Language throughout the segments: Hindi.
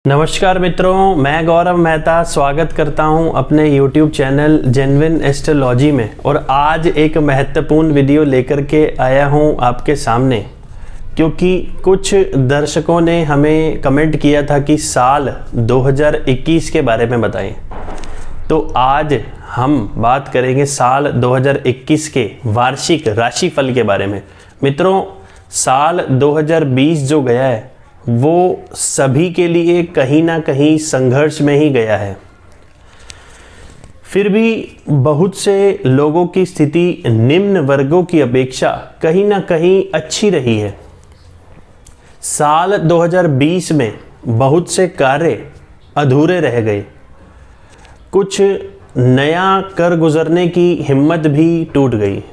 नमस्कार मित्रों, मैं गौरव मेहता स्वागत करता हूं अपने YouTube चैनल जेन्युइन एस्ट्रोलॉजी में। और आज एक महत्वपूर्ण वीडियो लेकर के आया हूं आपके सामने, क्योंकि कुछ दर्शकों ने हमें कमेंट किया था कि साल 2021 के बारे में बताएं। तो आज हम बात करेंगे साल 2021 के वार्षिक राशिफल के बारे में। मित्रों, साल 2020 जो गया है वो सभी के लिए कहीं ना कहीं संघर्ष में ही गया है। फिर भी बहुत से लोगों की स्थिति निम्न वर्गों की अपेक्षा कहीं ना कहीं अच्छी रही है। साल 2020 में बहुत से कार्य अधूरे रह गए, कुछ नया कर गुजरने की हिम्मत भी टूट गई।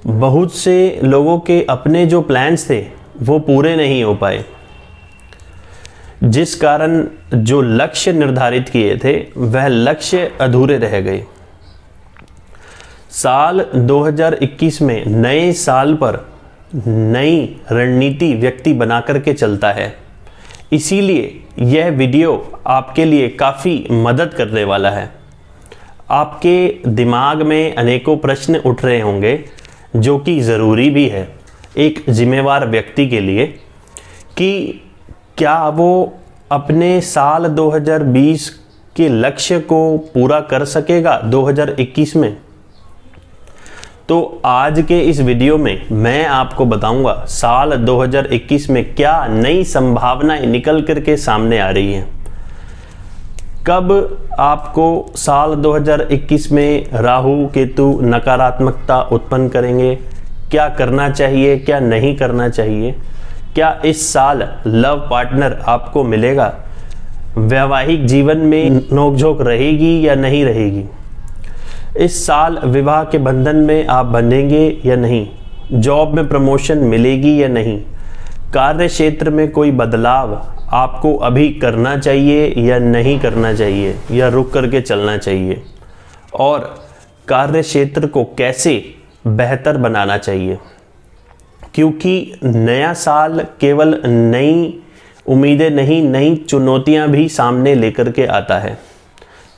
बहुत से लोगों के अपने जो प्लान्स थे वो पूरे नहीं हो पाए, जिस कारण जो लक्ष्य निर्धारित किए थे वह लक्ष्य अधूरे रह गए। साल 2021 में नए साल पर नई रणनीति व्यक्ति बना करके चलता है। इसीलिए यह वीडियो आपके लिए काफ़ी मदद करने वाला है। आपके दिमाग में अनेकों प्रश्न उठ रहे होंगे, जो कि ज़रूरी भी है एक जिम्मेवार व्यक्ति के लिए, कि क्या वो अपने साल 2020 के लक्ष्य को पूरा कर सकेगा 2021 में। तो आज के इस वीडियो में मैं आपको बताऊंगा साल 2021 में क्या नई संभावनाएं निकल करके सामने आ रही हैं। कब आपको साल 2021 में राहु केतु नकारात्मकता उत्पन्न करेंगे, क्या करना चाहिए क्या नहीं करना चाहिए, क्या इस साल लव पार्टनर आपको मिलेगा, वैवाहिक जीवन में नोकझोंक रहेगी या नहीं रहेगी, इस साल विवाह के बंधन में आप बंधेंगे या नहीं, जॉब में प्रमोशन मिलेगी या नहीं, कार्य क्षेत्र में कोई बदलाव आपको अभी करना चाहिए या नहीं करना चाहिए, या रुक करके चलना चाहिए, और कार्य क्षेत्र को कैसे बेहतर बनाना चाहिए। क्योंकि नया साल केवल नई उम्मीदें नहीं, नई चुनौतियां भी सामने लेकर के आता है।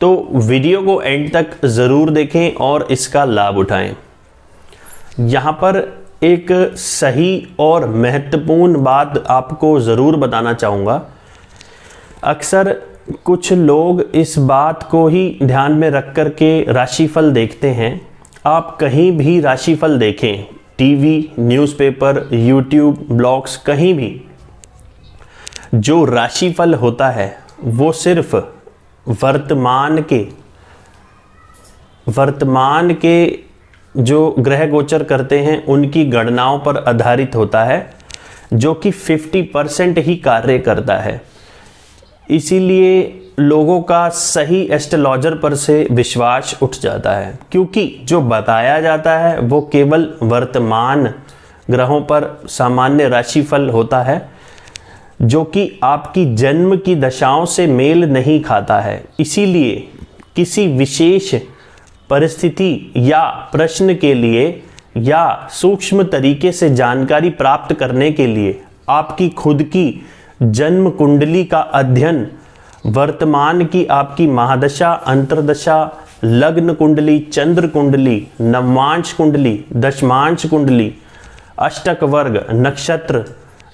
तो वीडियो को एंड तक ज़रूर देखें और इसका लाभ उठाएं। यहाँ पर एक सही और महत्वपूर्ण बात आपको ज़रूर बताना चाहूँगा। अक्सर कुछ लोग इस बात को ही ध्यान में रख कर के राशिफल देखते हैं। आप कहीं भी राशिफल देखें, टीवी, न्यूज़पेपर, यूट्यूब, ब्लॉग्स, कहीं भी जो राशिफल होता है वो सिर्फ वर्तमान के जो ग्रह गोचर करते हैं उनकी गणनाओं पर आधारित होता है, जो कि 50% ही कार्य करता है। इसीलिए लोगों का सही एस्ट्रोलॉजर पर से विश्वास उठ जाता है, क्योंकि जो बताया जाता है वो केवल वर्तमान ग्रहों पर सामान्य राशिफल होता है, जो कि आपकी जन्म की दशाओं से मेल नहीं खाता है। इसीलिए किसी विशेष परिस्थिति या प्रश्न के लिए या सूक्ष्म तरीके से जानकारी प्राप्त करने के लिए आपकी खुद की जन्म कुंडली का अध्ययन, वर्तमान की आपकी महादशा, अंतर्दशा, लग्न कुंडली, चंद्र कुंडली, नवांश कुंडली, दशमांश कुंडली, अष्टक वर्ग, नक्षत्र,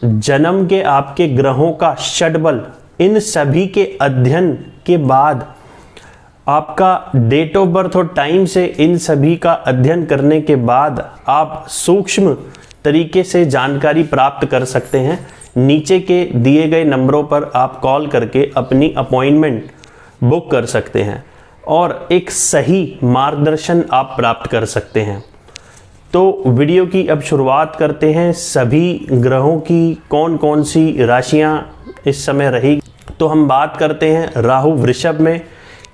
जन्म के आपके ग्रहों का षटबल, इन सभी के अध्ययन के बाद आपका डेट ऑफ बर्थ और टाइम से इन सभी का अध्ययन करने के बाद आप सूक्ष्म तरीके से जानकारी प्राप्त कर सकते हैं। नीचे के दिए गए नंबरों पर आप कॉल करके अपनी अपॉइंटमेंट बुक कर सकते हैं और एक सही मार्गदर्शन आप प्राप्त कर सकते हैं। तो वीडियो की अब शुरुआत करते हैं। सभी ग्रहों की कौन कौन सी राशियां इस समय रहेगी, तो हम बात करते हैं राहु वृषभ में,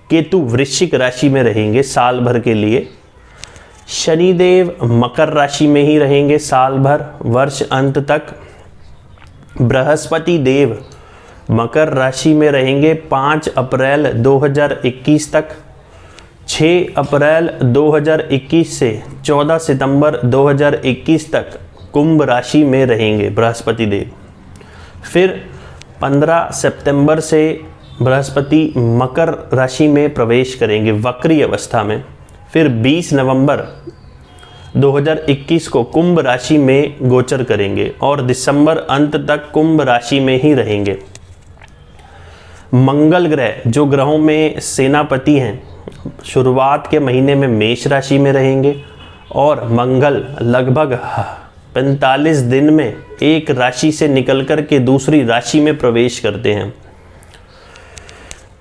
केतु वृश्चिक राशि में रहेंगे साल भर के लिए। शनिदेव मकर राशि में ही रहेंगे साल भर, वर्ष अंत तक। बृहस्पति देव मकर राशि में रहेंगे 5 अप्रैल 2021 तक। 6 अप्रैल 2021 से 14 सितंबर 2021 तक कुंभ राशि में रहेंगे बृहस्पति देव। फिर 15 सितंबर से बृहस्पति मकर राशि में प्रवेश करेंगे वक्री अवस्था में। फिर 20 नवंबर 2021 को कुंभ राशि में गोचर करेंगे और दिसंबर अंत तक कुंभ राशि में ही रहेंगे। मंगल ग्रह जो ग्रहों में सेनापति हैं, शुरुआत के महीने में मेष राशि में रहेंगे और मंगल लगभग 45 दिन में एक राशि से निकल कर के दूसरी राशि में प्रवेश करते हैं।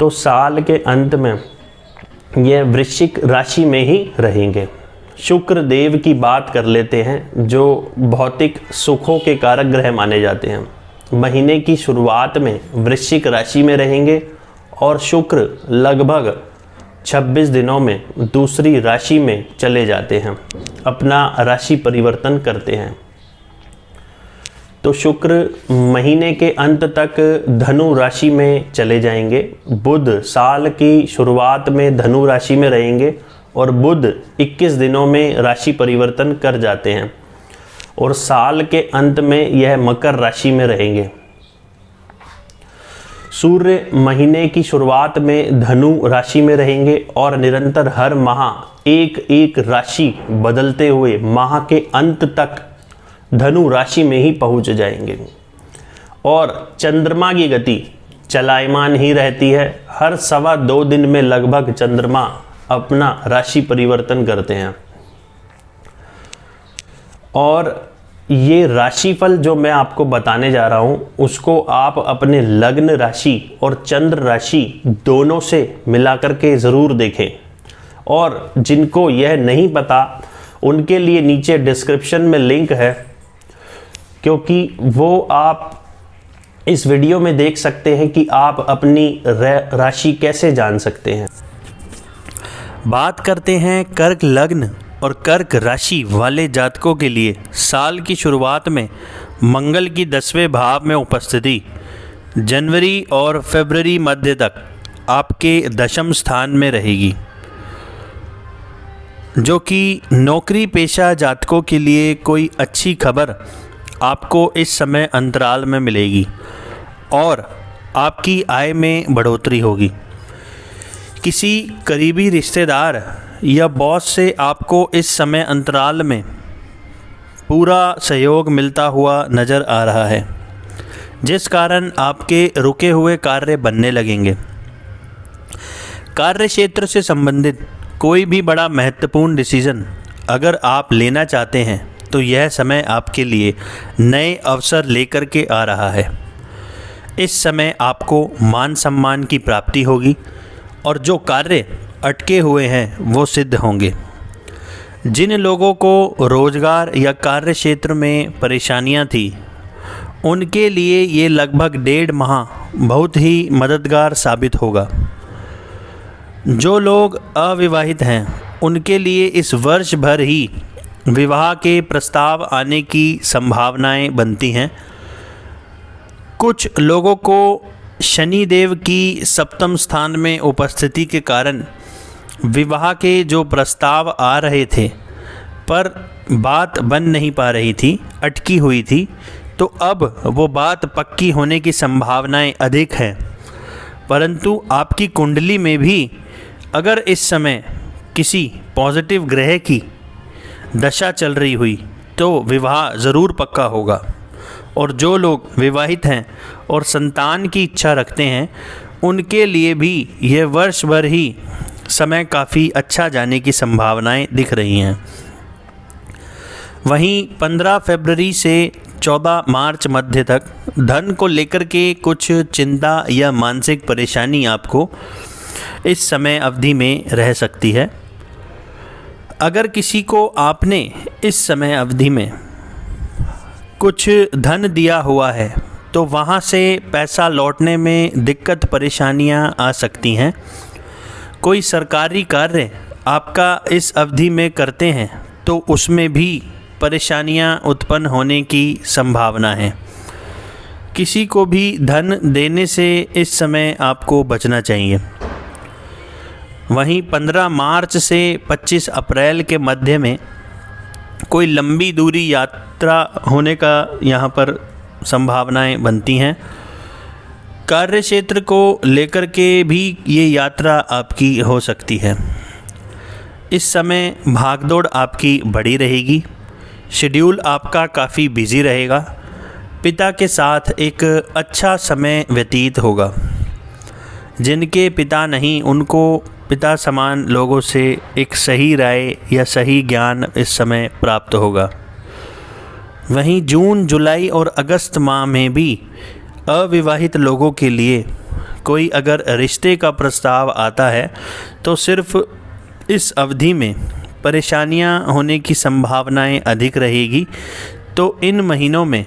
तो साल के अंत में यह वृश्चिक राशि में ही रहेंगे। शुक्र देव की बात कर लेते हैं जो भौतिक सुखों के कारक ग्रह माने जाते हैं। महीने की शुरुआत में वृश्चिक राशि में रहेंगे और शुक्र लगभग 26 दिनों में दूसरी राशि में चले जाते हैं, अपना राशि परिवर्तन करते हैं। तो शुक्र महीने के अंत तक धनु राशि में चले जाएंगे। बुध साल की शुरुआत में धनु राशि में रहेंगे और बुध 21 दिनों में राशि परिवर्तन कर जाते हैं और साल के अंत में यह मकर राशि में रहेंगे। सूर्य महीने की शुरुआत में धनु राशि में रहेंगे और निरंतर हर माह एक एक राशि बदलते हुए माह के अंत तक धनु राशि में ही पहुंच जाएंगे। और चंद्रमा की गति चलायमान ही रहती है। हर 2.25 दिन में लगभग चंद्रमा अपना राशि परिवर्तन करते हैं। और ये राशिफल जो मैं आपको बताने जा रहा हूँ उसको आप अपने लग्न राशि और चंद्र राशि दोनों से मिलाकर के ज़रूर देखें। और जिनको यह नहीं पता उनके लिए नीचे डिस्क्रिप्शन में लिंक है, क्योंकि वो आप इस वीडियो में देख सकते हैं कि आप अपनी राशि कैसे जान सकते हैं। बात करते हैं कर्क लग्न और कर्क राशि वाले जातकों के लिए साल की शुरुआत में मंगल की 10वें भाव में उपस्थिति जनवरी और फरवरी मध्य तक आपके दशम स्थान में रहेगी, जो कि नौकरी पेशा जातकों के लिए कोई अच्छी खबर आपको इस समय अंतराल में मिलेगी और आपकी आय में बढ़ोतरी होगी। किसी करीबी रिश्तेदार या बॉस से आपको इस समय अंतराल में पूरा सहयोग मिलता हुआ नज़र आ रहा है, जिस कारण आपके रुके हुए कार्य बनने लगेंगे। कार्य क्षेत्र से संबंधित कोई भी बड़ा महत्वपूर्ण डिसीजन अगर आप लेना चाहते हैं तो यह समय आपके लिए नए अवसर लेकर के आ रहा है। इस समय आपको मान सम्मान की प्राप्ति होगी और जो कार्य अटके हुए हैं वो सिद्ध होंगे। जिन लोगों को रोजगार या कार्य क्षेत्र में परेशानियां थी उनके लिए ये लगभग 1.5 माह बहुत ही मददगार साबित होगा। जो लोग अविवाहित हैं उनके लिए इस वर्ष भर ही विवाह के प्रस्ताव आने की संभावनाएं बनती हैं। कुछ लोगों को शनि देव की सप्तम स्थान में उपस्थिति के कारण विवाह के जो प्रस्ताव आ रहे थे पर बात बन नहीं पा रही थी, अटकी हुई थी, तो अब वो बात पक्की होने की संभावनाएं अधिक हैं। परंतु आपकी कुंडली में भी अगर इस समय किसी पॉजिटिव ग्रह की दशा चल रही हुई तो विवाह ज़रूर पक्का होगा। और जो लोग विवाहित हैं और संतान की इच्छा रखते हैं उनके लिए भी यह वर्ष भर ही समय काफ़ी अच्छा जाने की संभावनाएं दिख रही हैं। वहीं 15 फरवरी से 14 मार्च मध्य तक धन को लेकर के कुछ चिंता या मानसिक परेशानी आपको इस समय अवधि में रह सकती है। अगर किसी को आपने इस समय अवधि में कुछ धन दिया हुआ है तो वहाँ से पैसा लौटने में दिक्कत परेशानियाँ आ सकती हैं। कोई सरकारी कार्य आपका इस अवधि में करते हैं तो उसमें भी परेशानियाँ उत्पन्न होने की संभावना है। किसी को भी धन देने से इस समय आपको बचना चाहिए। वहीं 15 मार्च से 25 अप्रैल के मध्य में कोई लंबी दूरी यात्रा होने का यहाँ पर संभावनाएं बनती हैं। कार्य क्षेत्र को लेकर के भी ये यात्रा आपकी हो सकती है। इस समय भागदौड़ आपकी बढ़ी रहेगी, शेड्यूल आपका काफ़ी बिजी रहेगा। पिता के साथ एक अच्छा समय व्यतीत होगा। जिनके पिता नहीं, उनको पिता समान लोगों से एक सही राय या सही ज्ञान इस समय प्राप्त होगा। वहीं जून, जुलाई और अगस्त माह में भी अविवाहित लोगों के लिए कोई अगर रिश्ते का प्रस्ताव आता है तो सिर्फ इस अवधि में परेशानियां होने की संभावनाएं अधिक रहेगी। तो इन महीनों में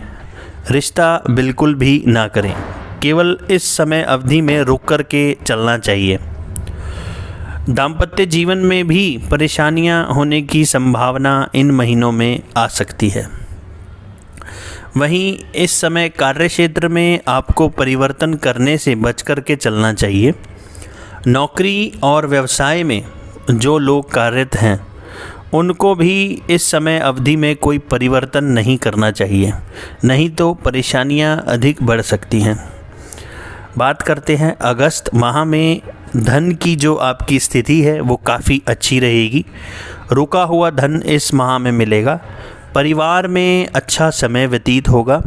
रिश्ता बिल्कुल भी ना करें, केवल इस समय अवधि में रुक कर के चलना चाहिए। दाम्पत्य जीवन में भी परेशानियां होने की संभावना इन महीनों में आ सकती है। वहीं इस समय कार्य क्षेत्र में आपको परिवर्तन करने से बच कर के चलना चाहिए। नौकरी और व्यवसाय में जो लोग कार्यरत हैं उनको भी इस समय अवधि में कोई परिवर्तन नहीं करना चाहिए, नहीं तो परेशानियां अधिक बढ़ सकती हैं। बात करते हैं अगस्त माह में धन की जो आपकी स्थिति है वो काफ़ी अच्छी रहेगी। रुका हुआ धन इस माह में मिलेगा। परिवार में अच्छा समय व्यतीत होगा।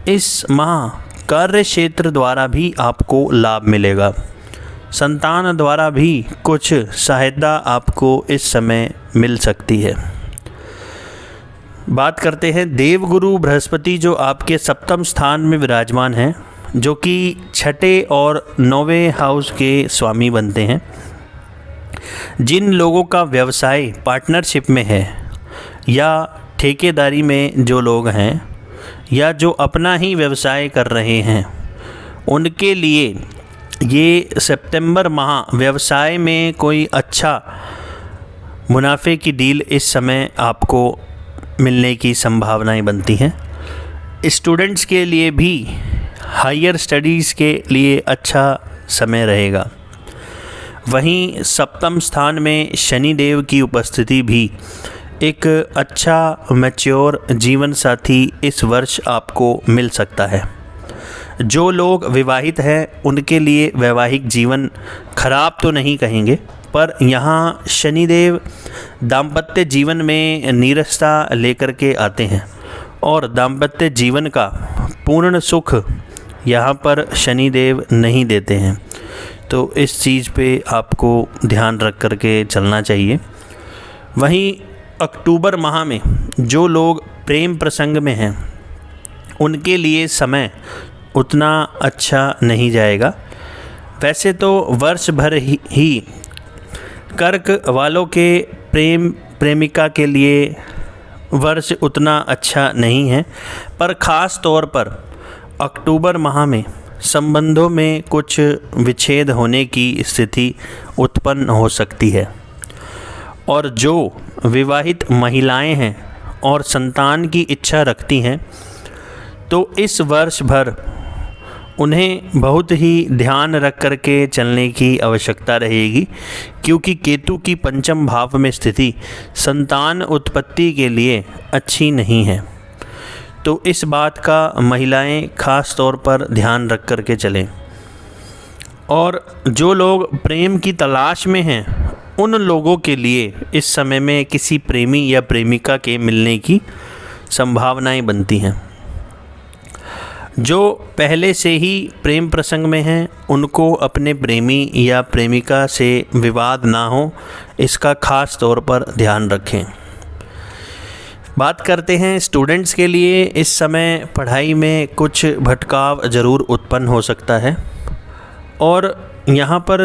इस माह कार्य क्षेत्र द्वारा भी आपको लाभ मिलेगा। संतान द्वारा भी कुछ सहायता आपको इस समय मिल सकती है। बात करते हैं देवगुरु बृहस्पति जो आपके सप्तम स्थान में विराजमान हैं, जो कि छठे और 9वें हाउस के स्वामी बनते हैं। जिन लोगों का व्यवसाय पार्टनरशिप में है या ठेकेदारी में जो लोग हैं या जो अपना ही व्यवसाय कर रहे हैं, उनके लिए ये सितंबर माह व्यवसाय में कोई अच्छा मुनाफे की डील इस समय आपको मिलने की संभावनाएं बनती हैं। स्टूडेंट्स के लिए भी हायर स्टडीज़ के लिए अच्छा समय रहेगा। वहीं सप्तम स्थान में शनि देव की उपस्थिति भी एक अच्छा मैच्योर जीवन साथी इस वर्ष आपको मिल सकता है। जो लोग विवाहित हैं उनके लिए वैवाहिक जीवन खराब तो नहीं कहेंगे, पर यहाँ शनिदेव दाम्पत्य जीवन में नीरसता लेकर के आते हैं और दाम्पत्य जीवन का पूर्ण सुख यहाँ पर शनिदेव नहीं देते हैं। तो इस चीज़ पे आपको ध्यान रख कर के चलना चाहिए। वहीं अक्टूबर माह में जो लोग प्रेम प्रसंग में हैं उनके लिए समय उतना अच्छा नहीं जाएगा। वैसे तो वर्ष भर ही कर्क वालों के प्रेमिका के लिए वर्ष उतना अच्छा नहीं है, पर ख़ास तौर पर अक्टूबर माह में संबंधों में कुछ विच्छेद होने की स्थिति उत्पन्न हो सकती है। और जो विवाहित महिलाएं हैं और संतान की इच्छा रखती हैं तो इस वर्ष भर उन्हें बहुत ही ध्यान रख कर के चलने की आवश्यकता रहेगी, क्योंकि केतु की पंचम भाव में स्थिति संतान उत्पत्ति के लिए अच्छी नहीं है। तो इस बात का महिलाएं खास तौर पर ध्यान रख कर के चलें। और जो लोग प्रेम की तलाश में हैं उन लोगों के लिए इस समय में किसी प्रेमी या प्रेमिका के मिलने की संभावनाएं बनती हैं। जो पहले से ही प्रेम प्रसंग में हैं उनको अपने प्रेमी या प्रेमिका से विवाद ना हो, इसका खास तौर पर ध्यान रखें। बात करते हैं स्टूडेंट्स के लिए। इस समय पढ़ाई में कुछ भटकाव ज़रूर उत्पन्न हो सकता है और यहाँ पर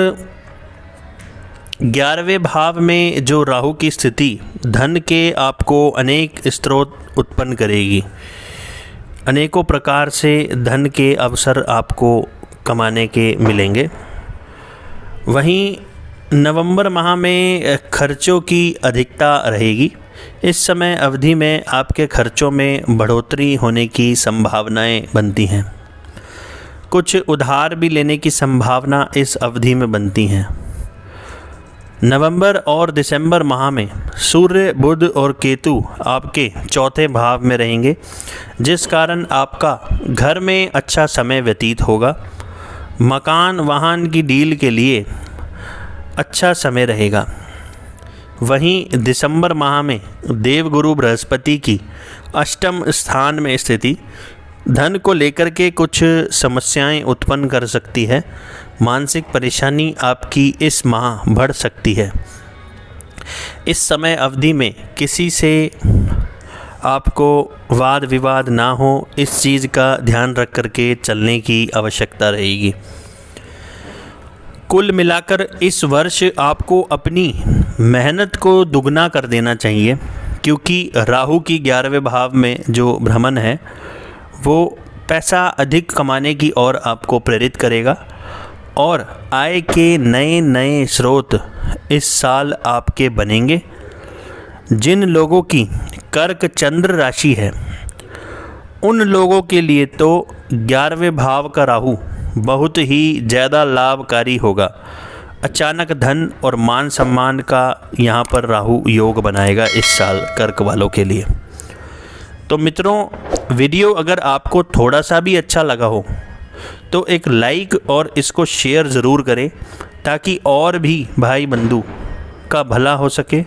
11वें भाव में जो राहु की स्थिति धन के आपको अनेक स्रोत उत्पन्न करेगी। अनेकों प्रकार से धन के अवसर आपको कमाने के मिलेंगे। वहीं नवंबर माह में खर्चों की अधिकता रहेगी। इस समय अवधि में आपके खर्चों में बढ़ोतरी होने की संभावनाएं बनती हैं। कुछ उधार भी लेने की संभावना इस अवधि में बनती हैं। नवंबर और दिसंबर माह में सूर्य, बुध और केतु आपके चौथे भाव में रहेंगे, जिस कारण आपका घर में अच्छा समय व्यतीत होगा। मकान वाहन की डील के लिए अच्छा समय रहेगा। वहीं दिसंबर माह में देवगुरु बृहस्पति की अष्टम स्थान में स्थिति धन को लेकर के कुछ समस्याएं उत्पन्न कर सकती है। मानसिक परेशानी आपकी इस माह बढ़ सकती है। इस समय अवधि में किसी से आपको वाद विवाद ना हो, इस चीज़ का ध्यान रख कर के चलने की आवश्यकता रहेगी। कुल मिलाकर इस वर्ष आपको अपनी मेहनत को दुगना कर देना चाहिए, क्योंकि राहु की 11वें भाव में जो भ्रमण है वो पैसा अधिक कमाने की ओर आपको प्रेरित करेगा और आय के नए नए स्रोत इस साल आपके बनेंगे। जिन लोगों की कर्क चंद्र राशि है उन लोगों के लिए तो 11वें भाव का राहु बहुत ही ज़्यादा लाभकारी होगा। अचानक धन और मान सम्मान का यहाँ पर राहु योग बनाएगा इस साल कर्क वालों के लिए। तो मित्रों, वीडियो अगर आपको थोड़ा सा भी अच्छा लगा हो तो एक लाइक और इसको शेयर ज़रूर करें, ताकि और भी भाई बंधु का भला हो सके